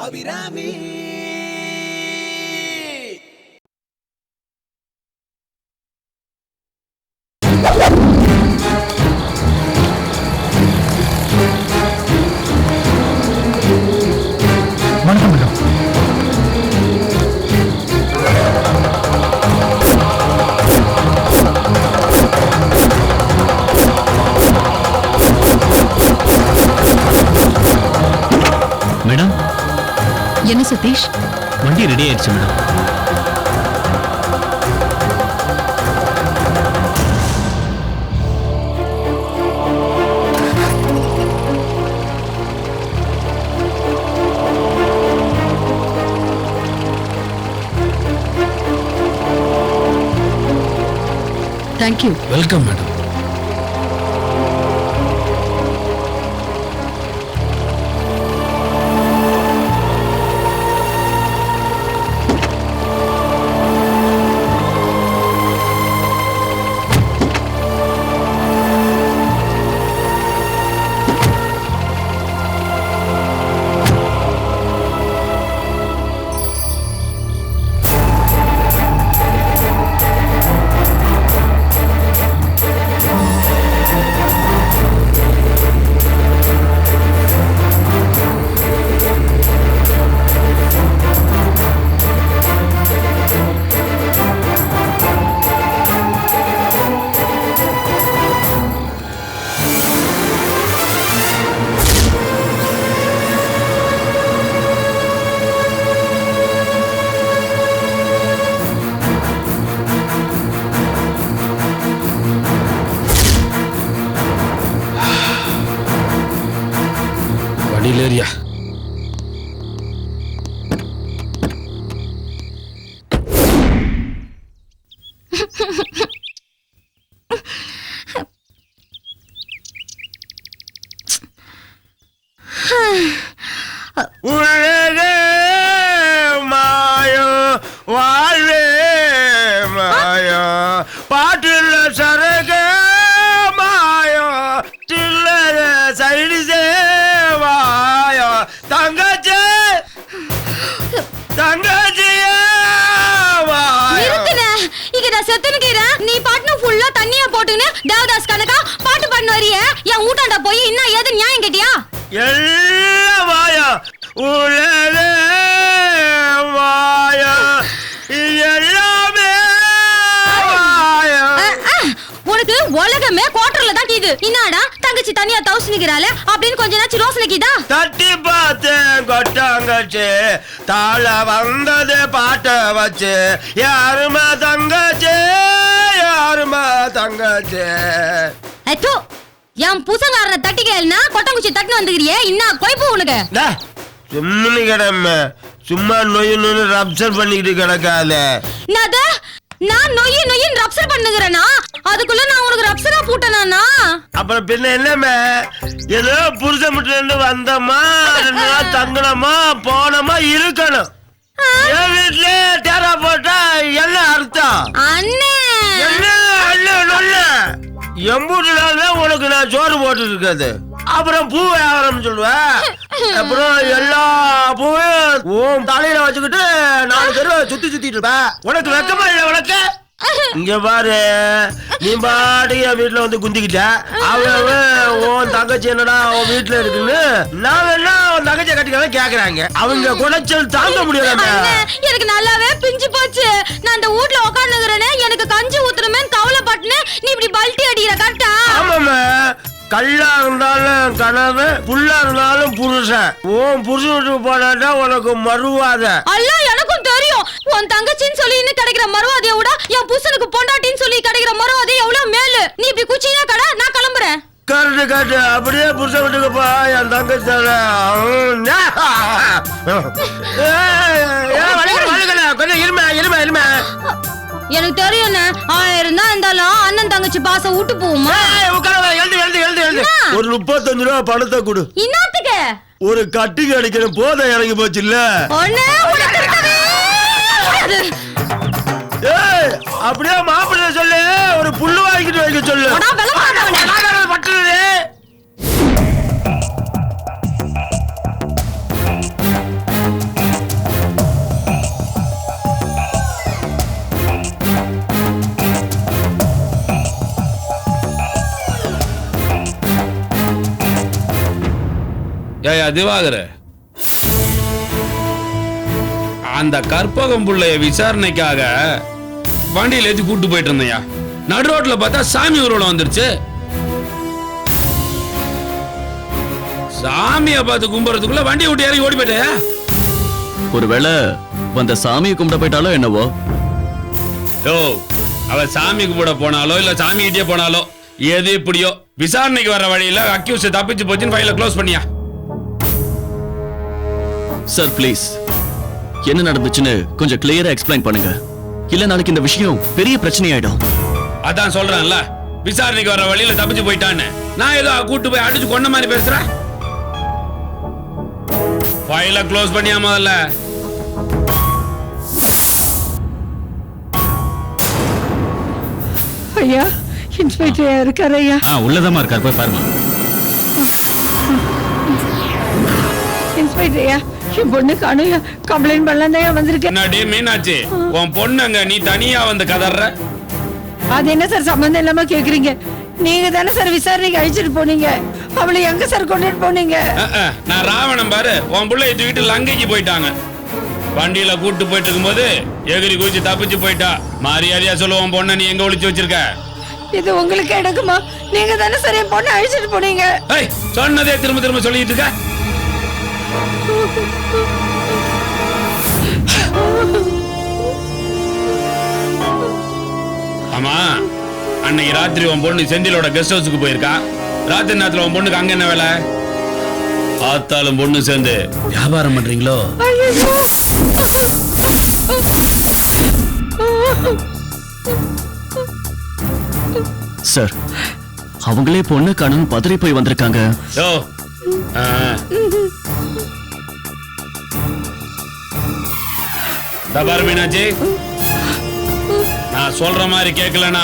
அபிராமி வணக்கம் madam. Madam என்ன சதீஷ், வண்டி ரெடி ஆயிடுச்சு மேடம். தேங்க்யூ. Welcome madam. வண்டியிலேரியா உலகே மாயோ வாழ்வே மாயோ பாட்டுல சரக மாயோ சில்லற சைடிசே வாயோ தங்கச்சி தங்கச்சியே வாயோ. இங்க நான் செத்துனுக்கிறேன், நீ பாட்டுன்னு ஃபுல்லா தண்ணியா போட்டுன்னு தேவதாஸ் கணக்கா பாட்டு பாடினு வரிய. என் ஊட்டாண்ட போய் இன்னும் ஏது நியாயம் கேட்டியா? எல்லாம் வாயா உலகே வாயா எல்லாமே வாயா. உனக்கு உலகமே கோட்டர்ல தான் கீது. என்னடா தங்கச்சி தனியா தவுசுனிக்கிறாளே அப்படின்னு கொஞ்ச நாச்சு ரோசனை கீதா? தட்டி பார்த்தேன் கொட்டாங்கச்சு தாழ வந்தது பாட்ட வச்சு யாருமா தங்கச்சு யாருமா தங்கச்சு. அச்சோ, என் புசங்காரனை தட்டி கேளுனா கொட்டங்குச்சி தட்டுன்னு வந்துக்கிறியே, இன்னும் கொய்ப்பு உனக்கு. சும்மா கிடம்ம சும்மா நொய்யு நொய்னு ரப்சர் பண்ணிக்கிட்டு கிடக்காத. என்னது? நான் நொய்யு நொய்யின்னு ரப்சர் பண்ணுகிறேனா? அதுக்குள்ள நான் உனக்கு ரப்சரா பூட்டனானா? அப்புறம் பின்ன என்னமே, ஏதோ புருஷ முட்டு வந்தோமா 2 நாள் தங்கணுமா போனோமா இருக்கணும். என் வீட்டுல டேரா போட்டா என்ன அர்த்தம்? அண்ணே என்ன எம்பூட்டு நாள் தான் உனக்கு நான் சோறு போட்டு இருக்காது. அப்புறம் பூ வியாபாரம் சொல்லுவேன். அப்புறம் எல்லா பூவையும் உன் தலையில வச்சுக்கிட்டு 4 பேர் சுத்திட்டு இருப்பேன். உனக்கு வெக்கமா இல்லை உனக்கு? இங்க பாரு, நீ பாட்டு என் வீட்டுல வந்து குந்திக்கிட்ட. அவன் உன் தங்கச்சி என்னடா உன் வீட்டுல இருக்குன்னு நான் என்ன உன் தங்கச்சியை கட்டிக்கலாம் கேக்குறாங்க. அவங்க குடைச்சல் தாங்க முடியல. எனக்கு நல்லாவே பிஞ்சு போச்சு. நான் இந்த வீட்ல உட்கார்ந்துக்கிறேனே, எனக்கு கஞ்சி ஊத்துறமேன்னு கவலைப்பட்டுன்னு நீ இப்படி பல்ட்டி அடிக்கிற கரெக்டா? ஆமாம்மா, கல்லா இருந்தாலும் கனவு, புல்லா இருந்தாலும் புருஷன். உன் புருஷன் வீட்டுக்கு போனாட்டா உனக்கு மறுவாத. அல்ல, எனக்கும் தெரியும். உன் தங்கச்சின்னு சொல்லி இன்னும் கிடைக்கிற மறுவாதைய விட என் புருஷனுக்கு பொண்டாட்டின்னு சொல்லி கிடைக்கிற மறுவாதை எவ்வளவு மேலு. நீ இப்படி குச்சினா கடை, நான் கிளம்புறேன். கரெக்டு கரெக்டு, அப்படியே புருஷன் வீட்டுக்கு போ. என் தங்கச்சி கொஞ்சம் இருமை இருமை இருமை. எனக்கு தெரியும், 1000 தான் இருந்தாலும் அண்ணன் தங்கச்சி பாசம் விட்டு போகுமா? ஒரு 35 ரூபா பணத்தை கொடு. இன்னத்துக்கு ஒரு கட்டிங் அடிக்கிற போதை இறங்கி போச்சு இல்ல? அப்படியே மாப்பிள்ளை சொல்லு, ஒரு புல்லு வாங்கிட்டு வைக்க சொல்லு. பட்டு. 1 ஏய் திவாகர, அந்த கற்பகம் புள்ளைய விசாரணைக்காக வண்டியில ஏத்தி கூட்டு போயிட்டு இருந்தையா, நடு ரோட்ல பார்த்தா சாமி ஊர்வலம் வந்துருச்சு. சாமியை பார்த்து கும்புறதுக்குள்ள வண்டியை விட்டு இறங்கி ஓடி போயிட்டயா? ஒருவேளை வந்த சாமியை கும்பிட போயிட்டாலோ என்னவோ. ஓ, அவ சாமி கும்பிட போனாலோ இல்ல சாமி கிட்டே போனாலோ எது இப்படியோ விசாரணைக்கு வர வழியில அக்யூஸ் தப்பிச்சு போச்சுன்னு ஃபைல க்ளோஸ் பண்ணியா? சார் ப்ளீஸ், என்ன நடந்துச்சுன்னு கொஞ்சம் கிளியரா எக்ஸ்பிளைன் பண்ணுங்க. இல்ல நாளைக்கு இந்த விஷயம் பெரிய பிரச்சனை ஆயிடும். அதான் சொல்றேன்ல, விசாரணைக்கு வர வழியில தப்பிச்சு போயிட்டான்னு. நான் ஏதோ கூட்டு போய் அடிச்சு கொண்ட மாதிரி பேசுறேன். ஃபைல க்ளோஸ் பண்ணியா முதல்ல? ஐயா, இன்ஸ்பெக்டர் இருக்காரு ஐயா. உள்ளதாமா இருக்கார், போய் பாருமா. இன்ஸ்பெக்டர் ஐயா, என் பொண்ணு காணும், கம்ப்ளைண்ட் பண்ணலாம் தான் வந்திருக்கேன். என்னடி மீனாட்சி, உன் பொண்ணுங்க நீ தனியா வந்து கதற? அது என்ன சார் சம்பந்தம் இல்லாம கேக்குறீங்க? நீங்க தானே சார் விசாரணைக்கு அழிச்சிட்டு போனீங்க. அவளை எங்க சார் கொண்டுட்டு போனீங்க? நான் ராவணன் பாரு, உன் பிள்ளை தூக்கிட்டு லங்கைக்கு போயிட்டாங்க. வண்டியில கூட்டு போயிட்டு இருக்கும்போது எகிரி குதிச்சு தப்பிச்சு போயிட்டா. மரியாதையா சொல்லுவோம், பொண்ணை நீ எங்க ஒளிச்சு வச்சிருக்க? இது உங்களுக்கு எடுக்குமா? நீங்க தானே சார் என் பொண்ணை அழிச்சிட்டு போனீங்க. சொன்னதே திரும்ப திரும்ப சொல்லிட்டு இருக்க. ஆமா, அன்னைக்கு ராத்திரி உன் பொண்ணு செந்திலோட கெஸ்ட் ஹவுஸுக்கு போயிருக்கா. ராத்திரி நேரத்துல உன் பொண்ணுக்கு அங்க என்ன வேலை? ஆத்தாலும் பொண்ணு சேர்ந்து வியாபாரம் பண்றீங்களோ? சார், அவங்களே பொண்ணு காணும் பதறி போய் வந்திருக்காங்க. மீனாட்சி, நான் சொல்ற மாதிரி கேட்கலனா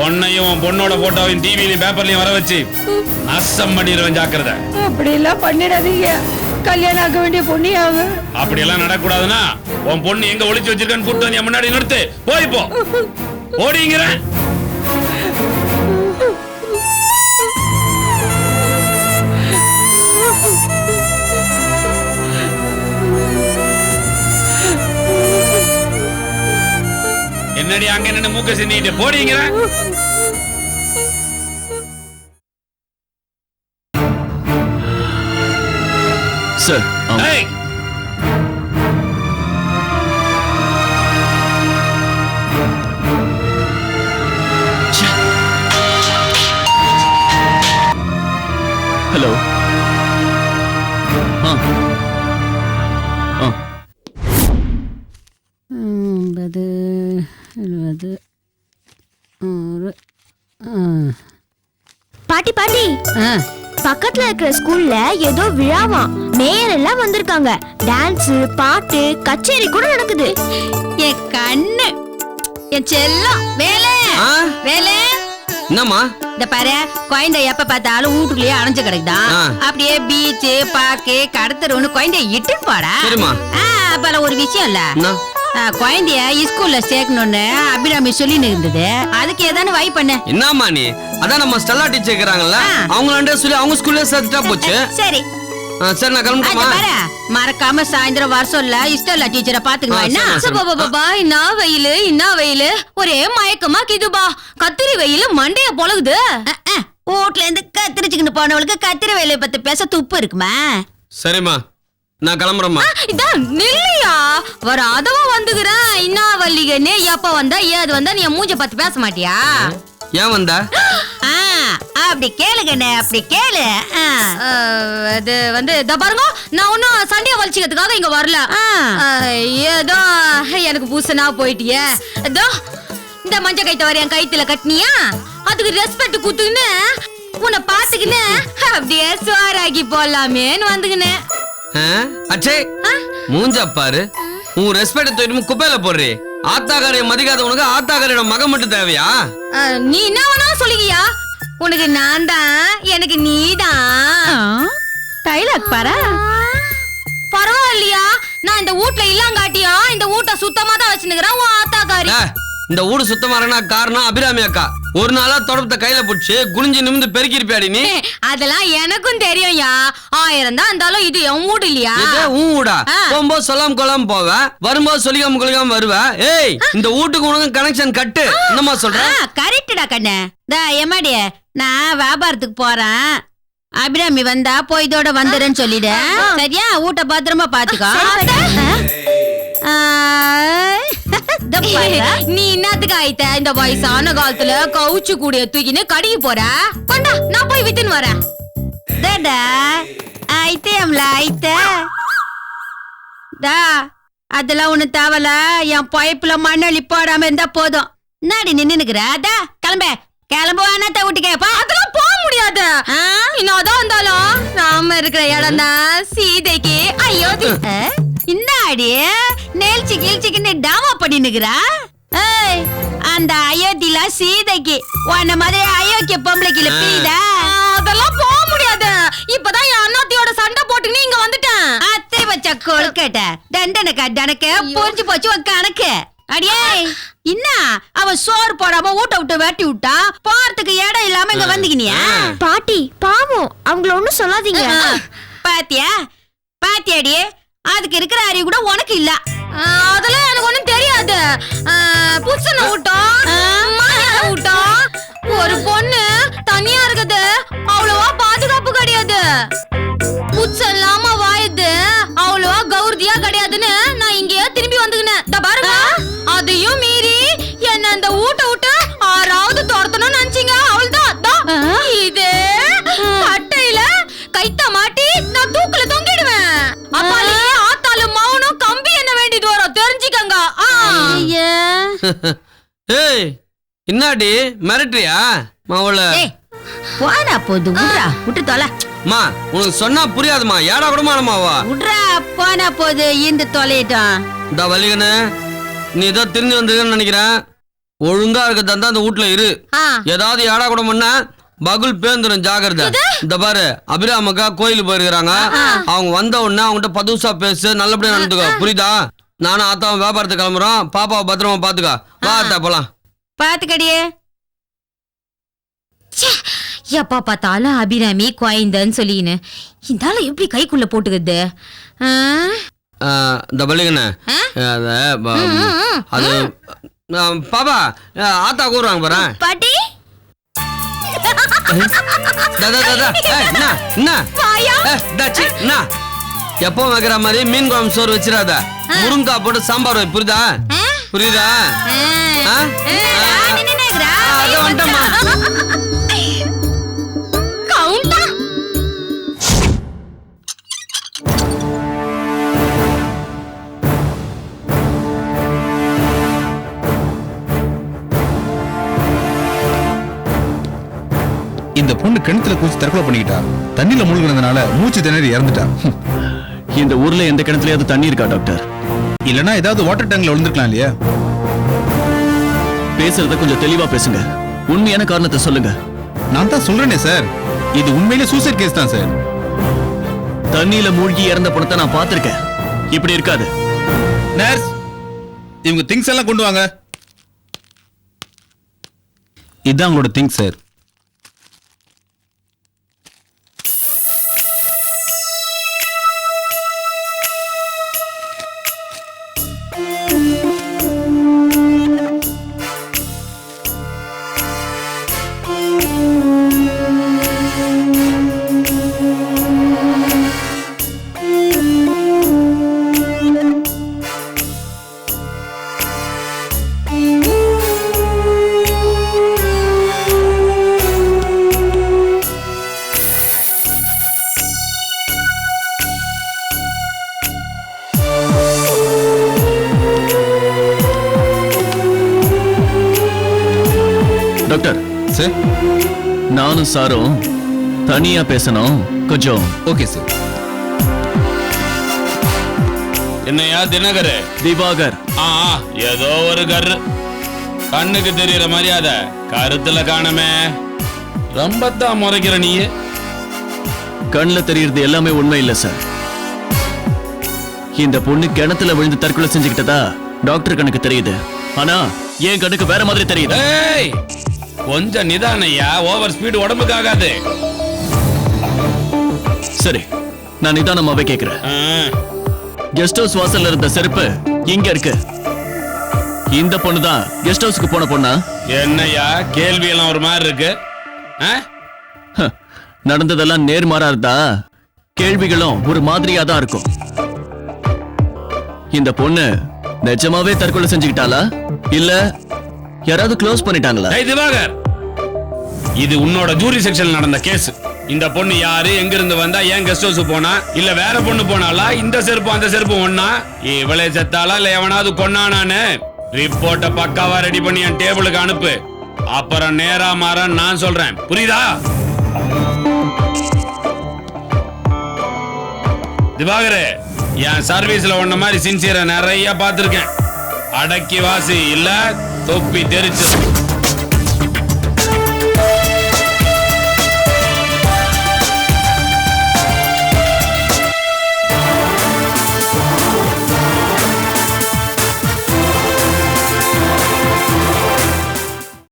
உன்னையும் உன் பொண்ணோட போட்டோவையும் டிவிலையும் பேப்பர்லயும் வர வச்சு நாசம் பண்ணிடுவேன், ஜாக்கிரதை. அப்படி எல்லாம் பண்ணிடாதீங்க, கல்யாணம் ஆக வேண்டிய பொண்ணியாவு. அப்படி எல்லாம் நடக்கூடாதுன்னா உன் பொண்ணு எங்க ஒளிச்சு வச்சிருக்கான்னு கூட்டு வந்து முன்னாடி நிறுத்து. போய் போ, ஓடிங்கிற. என்னடி அங்க என்ன மூக்க சிந்திட்டு போறீங்க? Sir, hello. பாட்டி பாட்டி, பக்கத்துல இருக்கிற ஸ்கூல்ல ஏதோ விழாவா, மேயர் எல்லாம் வந்திருக்காங்க. டான்ஸ், பாட்டு, கச்சேரி கூட நடக்குது. என் கண்ணு, என் செல்லம் வேலை வேலை. என்னம்மா? இந்த பாரு, குழந்தை எப்ப பார்த்தாலும் வீட்டுக்குள்ளேயே அணைஞ்சு கிடக்குதான். அப்படியே பீச், பார்க்கு, கடத்தருன்னு குழந்தைய இட்டு போடா. அப்பல ஒரு விஷயம் இல்ல, குழந்தைய ஸ்கூல்ல சேர்க்கணும்னு அபிராமி சொல்லின்னு இருந்தது. அதுக்கு ஏதானு வை பண்ண. என்னம்மா நீ? அதான் நம்ம ஸ்டெல்லா டீச்சர் இருக்கிறாங்கல்ல, அவங்களாண்டே சொல்லி அவங்க ஸ்கூல்ல சேர்த்துட்டா போச்சு. சரி சரி, நான் கிளம்புறேம்மா. மறக்காம சாயந்தரம் வர சொல்ல ஸ்டெல்லா டீச்சரை பாத்துக்குவா. இன்னா வெயிலு, இன்னா வெயிலு, ஒரே மயக்கமா கிதுபா. கத்திரி வெயிலு மண்டைய பொழகுது. வீட்ல இருந்து கத்திரிச்சுக்கிட்டு போனவளுக்கு கத்திரி வெயிலை பத்தி பேச துப்பு இருக்குமா? சரிம்மா, நான் கிளம்புறேம்மா. இதான் நில்லையா, வர அதவா வந்துக்கிறேன். இன்னா வள்ளிகன்னு எப்ப வந்தா ஏது வந்தா நீ மூஞ்ச பார்த்து பேச மாட்டியா? ஏன் வந்தா? அப்படி கேளுங்கண்ணே, அப்படி கேளு. அது வந்து பாருங்க, நான் ஒன்னும் சண்டைய வலிச்சுக்கிறதுக்காக இங்க வரல. ஏதோ எனக்கு பூசனா போயிட்டியே. ஏதோ இந்த மஞ்ச கைத்த வர என் கைத்துல கட்டினியா, அதுக்கு ரெஸ்பெக்ட் குத்துன்னு உன்னை பாத்துக்கின்னு அப்படியே சுவாராக்கி போடலாமேன்னு வந்துக்கினேன். அச்சே, மூஞ்ச பாரு, உன் ரெஸ்பெக்ட் தூக்கிட்டு குப்பையில போடுறே. ஆத்தாக்காரைய மதிக்காத உனக்கு ஆத்தாக்காரையோட மகன் மட்டும் தேவையா? நீ என்ன வேணா சொல்லிக்கியா, உனக்கு நான் தான், எனக்கு நீதான். டைலாக் பாரு. பரவாயில்லையா, நான் இந்த வீட்ல இல்லாங்காட்டியா இந்த வீட்டை சுத்தமா தான் வச்சுக்கிறேன். உன் ஆத்தாக்காரி இந்த ஊடு சுத்தமா இருக்கனா காரணம் அபிராமி அக்கா. ஒரு நாளா தொடப்பத்தை கையில பிடிச்சு குனிஞ்சு நிமிந்து பெருக்கி இருப்பியாடி நீ. அதெல்லாம் எனக்கும் தெரியும்யா. 1000 தான் இருந்தாலும் இது என் வீடு இல்லையா? உன் வீடா? போகும்போது சொல்லாம கொள்ளாம போவ, வரும்போது சொல்லிக்காம கொள்ளாம வருவ. ஏய், இந்த வீட்டுக்கு உனக்கு கனெக்ஷன் கட்டு. என்னமா சொல்ற? கரெக்டா கண்ணு. எம்மாடி, நான் வியாபாரத்துக்கு போறேன். அபிராமி வந்தா போய் இதோட வந்துடுன்னு சொல்லிடு. சரியா? வீட்டை பத்திரமா பாத்துக்கோ. நீ என்னத்துக்கு ஆயிட்ட? இந்த வயசான காலத்துல கவுச்சு கூடிய தூக்கின்னு கடிக்கு போற. கொண்டா, நான் போய் வித்துன்னு வரேன். அதெல்லாம் ஒண்ணு தேவல. என் பைப்புல மண்ணள்ளி போடாம இருந்தா போதும். நாடி நின்னுக்குற. கிளம்பு வேணாத்த வீட்டுக்கேப்பா. அதெல்லாம் போக முடியாது. இன்னும் இருந்தாலும் நாம இருக்கிற இடம் தான் சீதைக்கு அயோத்தி. இன்னாடி நெல்ச்சி கிழ்ச்சிக்கு டாமா பண்ணினுக்குறா. அந்த அயோத்தியில சீதைக்கு உன்ன மாதிரி அயோக்கிய பொம்பளைக்கு பீதா. அதெல்லாம் போக முடியாது. இப்பதான் என் அண்ணாத்தியோட சண்டை போட்டுன்னு இங்க வந்துட்டேன். அத்தை வச்ச கொழுக்கட்ட தண்டனக்கா தனக்கு புரிஞ்சு போச்சு உன் கணக்கு. அடியே, என்ன அவன் சோறு போடாம ஊட்ட விட்டு வெட்டி விட்டா போறதுக்கு இடம் இல்லாம இங்க வந்துக்கினியா? பாட்டி பாவம், அவங்கள ஒண்ணும் சொல்லாதீங்க. பாத்தியா பாத்தியாடி, அதுக்கு இருக்கிற அறிவு கூட உனக்கு இல்ல. அதெல்லாம் எனக்கு ஒண்ணும் தெரியாது. புருஷனை விட்டோம். ஒரு பொண்ணு தனியா இருக்குது, அவ்வளவா பாதுகாப்பு கிடையாது. புச்சம் இல்லாம வாயுது, அவ்வளவா கௌரதியா கிடையாதுன்னு நான் இங்கேயே திரும்பி வந்துக்கினேன். பாருங்க, அதையும் மீறி என்ன அந்த ஊட்ட விட்டு 6வது துரத்தணும்னு நினைச்சீங்க. அவள்தான் இதே கட்டையில கைத்த மாட்டி நான் தூக்குல தொங்கிடுவேன். அப்பாலே ஆத்தாலும் மௌனம் கம்பி என்ன வேண்டியது வரும், தெரிஞ்சுக்கங்க. ஏய், என்னடி மிரட்டுறியா மாவள? போனா போது விட்றா, விட்டு தொலை. மா, உனக்கு சொன்னா புரியாதுமா. ஏடா கூடமானமாவா? விட்றா, போனா போது இந்த தொலையிட்டோம். இந்த வலிகனு, நீ ஏதோ திரும்பி வந்ததுன்னு நினைக்கிறேன். ஒழுங்கா இருக்க தந்தா அந்த வீட்டுல இரு. ஏதாவது ஏடா கூட பண்ண பகுல் பேந்துரும், ஜாகிரதை. இந்த பாரு, அபிராமக்கா கோயிலுக்கு போயிருக்கிறாங்க. அவங்க வந்த உடனே அவங்ககிட்ட பதுசா பேசு, நல்லபடியா நடந்துக்கோ, புரியுதா? நானும் ஆத்தாவும் வியாபாரத்துக்கு கிளம்புறோம். பாப்பாவை பத்திரமா பாத்துக்கா. வா அத்தா போலாம். பாத்துக்கடியே. எப்பா பார்த்தாலும் அபிராமி குழந்தைன்னு சொல்லின்னு இருந்தாலும் எப்படி கைக்குள்ள போட்டுக்குது? இந்த பள்ளிகண்ண அது பாப்பா ஆத்தா கூறுவாங்க பாரு. பாட்டி எப்போ வைக்கிற மாதிரி மீன் குழம்பு சோறு வச்சிடாத. முருங்கா போட்டு சாம்பார் வை, புரியுதா? புரியுதா? அது வந்துட்டமா. இந்த பொண்ணு கிணத்துல குச்சி தற்கொலை பண்ணிக்கிட்டா. தண்ணியில மூழ்கினதுனால மூச்சு திணறி இறந்துட்டா. இந்த ஊர்ல எந்த கிணத்துலயாவது தண்ணி இருக்கா டாக்டர்? இல்லனா ஏதாவது வாட்டர் டேங்க்ல விழுந்திருக்கலாம் இல்லையா? பேசுறத கொஞ்சம் தெளிவா பேசுங்க. உண்மையான காரணத்தை சொல்லுங்க. நான் தான் சொல்றேனே சார், இது உண்மையிலே சூசைட் கேஸ் தான் சார். தண்ணியில மூழ்கி இறந்த பணத்தை நான் பார்த்திருக்கேன். இப்படி இருக்காது. நர்ஸ், இவங்க திங்ஸ் எல்லாம் கொண்டு வாங்க. இதான் உங்களோட திங்ஸ் சார். டாக்டர் சார், நானும் சாரும் தனியா பேசணும் கொஞ்சம். Okay sir. என்னையா தினகர்? திவாகர். ஏதோ ஒரு கரு கண்ணுக்கு தெரியற மரியாதை கருத்துல காணமே. ரொம்ப தான் முறைக்கிற நீ. கண்ணுல தெரியறது எல்லாமே உண்மை இல்ல சார். இந்த பொண்ணு கிணத்துல விழுந்து தற்கொலை செஞ்சுக்கிட்டதா டாக்டர் கணக்கு தெரியுது. ஆனா என் கண்ணுக்கு வேற மாதிரி தெரியுது. ஏய், கொஞ்சம் நிதானையா, ஓவர் ஸ்பீடு உடம்புக்கு ஆகாது. சரி, நான் நிதானமாவே கேக்குறேன். கெஸ்ட் ஹவுஸ் வாசல்ல இருந்த செருப்பு இங்க இருக்கு. இந்த பொண்ணு தான் கெஸ்ட் ஹவுஸ்க்கு போன பொண்ணா? என்னையா கேள்வி எல்லாம் ஒரு மாதிரி இருக்கு? நடந்ததெல்லாம் நேர்மாறா இருந்தா கேள்விகளும் ஒரு மாதிரியா தான் இருக்கும். இந்த பொண்ணு நிஜமாவே தற்கொலை செஞ்சுக்கிட்டாளா இல்ல யாராவது க்ளோஸ் பண்ணிட்டாங்களா? திவாகர், இது உன்னோட ஜூரி செக்ஷன்ல நடந்த கேஸ். இந்த பொண்ணு யாரு, எங்க இருந்து வந்தா, ஏன் கெஸ்ட் ஹவுஸ் போனா, இல்ல வேற பொண்ணு போனாலா, இந்த செருப்பு அந்த செருப்பு ஒண்ணா, இவளே செத்தாளா இல்ல எவனாவது கொன்னானான்னு ரிப்போர்ட்ட பக்காவா ரெடி பண்ணி என் டேபிளுக்கு அனுப்பு. அப்புறம் நேரா மாற நான் சொல்றேன், புரியுதா? திவாகரே, என் சர்வீஸ்ல ஒன்ன மாதிரி சின்சியரா நிறைய பார்த்திருக்கேன். அடக்கி வாசி இல்ல தொப்பி தெரிச்சு.